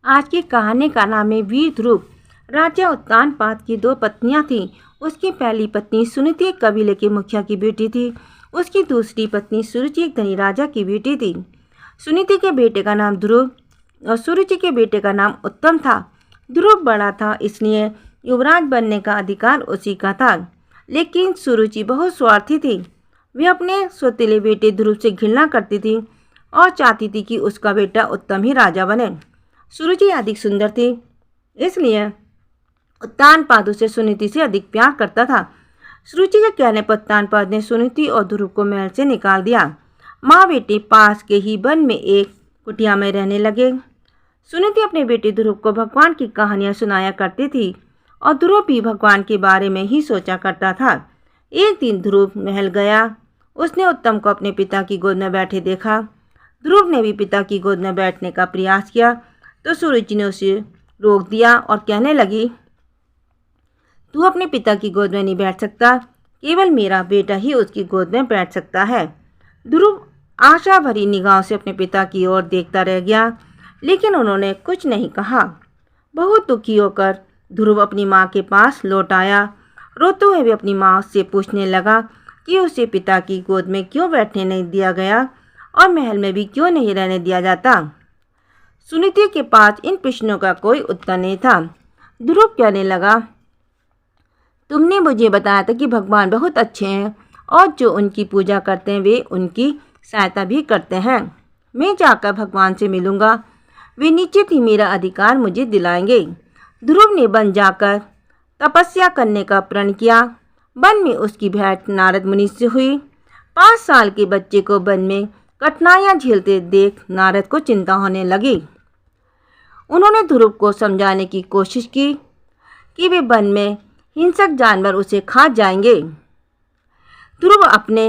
आज की कहानी का नाम है वीर ध्रुव। राजा उत्तानपाद की दो पत्नियां थीं। उसकी पहली पत्नी सुनीति एक कबीले के मुखिया की बेटी थी। उसकी दूसरी पत्नी सुरुचि एक धनी राजा की बेटी थी। सुनीति के बेटे का नाम ध्रुव और सुरुचि के बेटे का नाम उत्तम था। ध्रुव बड़ा था, इसलिए युवराज बनने का अधिकार उसी का था, लेकिन सुरुचि बहुत स्वार्थी थी। वे अपने सौतेले बेटे ध्रुव से घृणा करती थी और चाहती थी कि उसका बेटा उत्तम ही राजा बने। सुरुचि अधिक सुंदर थी, इसलिए उत्तानपाद उसे सुनीति से अधिक प्यार करता था। सुरुचि के कहने पर उत्तानपाद ने सुनीति और ध्रुव को महल से निकाल दिया। माँ बेटे पास के ही वन में एक कुटिया में रहने लगे। सुनीति अपने बेटे ध्रुव को भगवान की कहानियाँ सुनाया करती थी और ध्रुव भी भगवान के बारे में ही सोचा करता था। एक दिन ध्रुव महल गया। उसने उत्तम को अपने पिता की गोद में बैठे देखा। ध्रुव ने भी पिता की गोद में बैठने का प्रयास किया तो सुरुचि ने उसे रोक दिया और कहने लगी, तू अपने पिता की गोद में नहीं बैठ सकता, केवल मेरा बेटा ही उसकी गोद में बैठ सकता है। ध्रुव आशा भरी निगाहों से अपने पिता की ओर देखता रह गया, लेकिन उन्होंने कुछ नहीं कहा। बहुत दुखी होकर ध्रुव अपनी माँ के पास लौट आया। रोते हुए भी अपनी माँ से पूछने लगा कि उसे पिता की गोद में क्यों बैठने नहीं दिया गया और महल में भी क्यों नहीं रहने दिया जाता। सुनीति के पास इन प्रश्नों का कोई उत्तर नहीं था। ध्रुव कहने लगा, तुमने मुझे बताया था कि भगवान बहुत अच्छे हैं और जो उनकी पूजा करते हैं वे उनकी सहायता भी करते हैं। मैं जाकर भगवान से मिलूंगा, वे निश्चित ही मेरा अधिकार मुझे दिलाएंगे। ध्रुव ने वन जाकर तपस्या करने का प्रण किया। वन में उसकी भेंट नारद मुनि से हुई। 5 साल के बच्चे को वन में कठिनाइयाँ झेलते देख नारद को चिंता होने लगी। उन्होंने ध्रुव को समझाने की कोशिश की कि वे वन में हिंसक जानवर उसे खा जाएंगे। ध्रुव अपने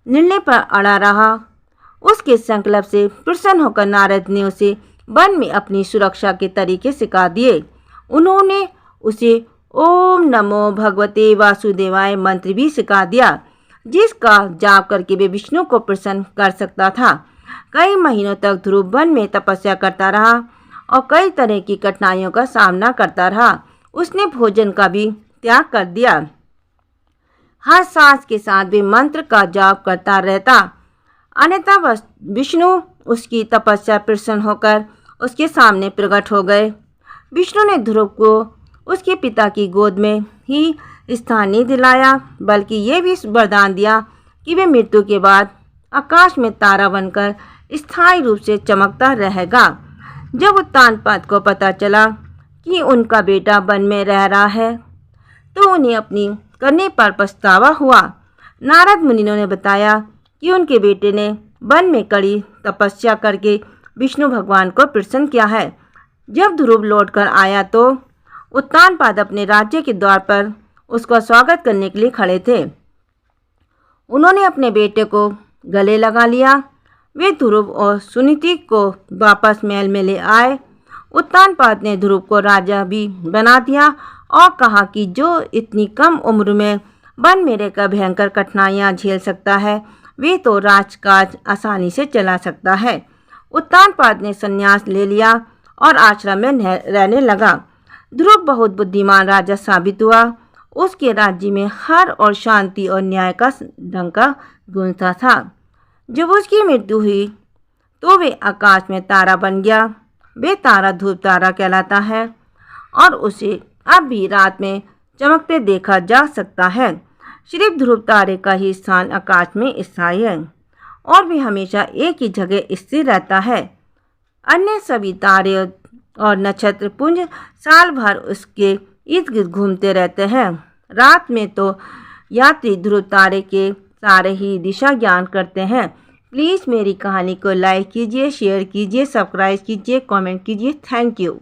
निर्णय पर अड़ा रहा। उसके संकल्प से प्रसन्न होकर नारद ने उसे वन में अपनी सुरक्षा के तरीके सिखा दिए। उन्होंने उसे ओम नमो भगवते वासुदेवाय मंत्र भी सिखा दिया, जिसका जाप करके वे विष्णु को प्रसन्न कर सकता था। कई महीनों तक ध्रुव वन में तपस्या करता रहा और कई तरह की कठिनाइयों का सामना करता रहा। उसने भोजन का भी त्याग कर दिया। हर सांस के साथ वे मंत्र का जाप करता रहता, अन्यथा विष्णु उसकी तपस्या प्रसन्न होकर उसके सामने प्रकट हो गए। विष्णु ने ध्रुव को उसके पिता की गोद में ही स्थान नहीं दिलाया, बल्कि ये भी वरदान दिया कि वे मृत्यु के बाद आकाश में तारा बनकर स्थायी रूप से चमकता रहेगा। जब उत्तानपाद को पता चला कि उनका बेटा वन में रह रहा है तो उन्हें अपनी करने पर पछतावा हुआ। नारद मुनि ने बताया कि उनके बेटे ने वन में कड़ी तपस्या करके विष्णु भगवान को प्रसन्न किया है। जब ध्रुव लौटकर आया तो उत्तानपाद अपने राज्य के द्वार पर उसका स्वागत करने के लिए खड़े थे। उन्होंने अपने बेटे को गले लगा लिया। वे ध्रुव और सुनीति को वापस महल में ले आए। उत्तानपाद ने ध्रुव को राजा भी बना दिया और कहा कि जो इतनी कम उम्र में वन में रहकर भयंकर कठिनाइयाँ झेल सकता है, वे तो राजकाज आसानी से चला सकता है। उत्तानपाद ने संन्यास ले लिया और आश्रम में रहने लगा। ध्रुव बहुत बुद्धिमान राजा साबित हुआ। उसके राज्य में हर और शांति और न्याय का ढंग का गूंजता था। जब उसकी मृत्यु हुई तो वे आकाश में तारा बन गया। वे तारा ध्रुव तारा कहलाता है और उसे अब भी रात में चमकते देखा जा सकता है। सिर्फ ध्रुव तारे का ही स्थान आकाश में स्थायी है और भी हमेशा एक ही जगह स्थिर रहता है। अन्य सभी तारे और नक्षत्र पुंज साल भर उसके इर्द गिर्द घूमते रहते हैं। रात में तो यात्री ध्रुव तारे के सारे ही दिशा ज्ञान करते हैं। प्लीज़ मेरी कहानी को लाइक कीजिए, शेयर कीजिए, सब्सक्राइब कीजिए, कमेंट कीजिए। Thank you.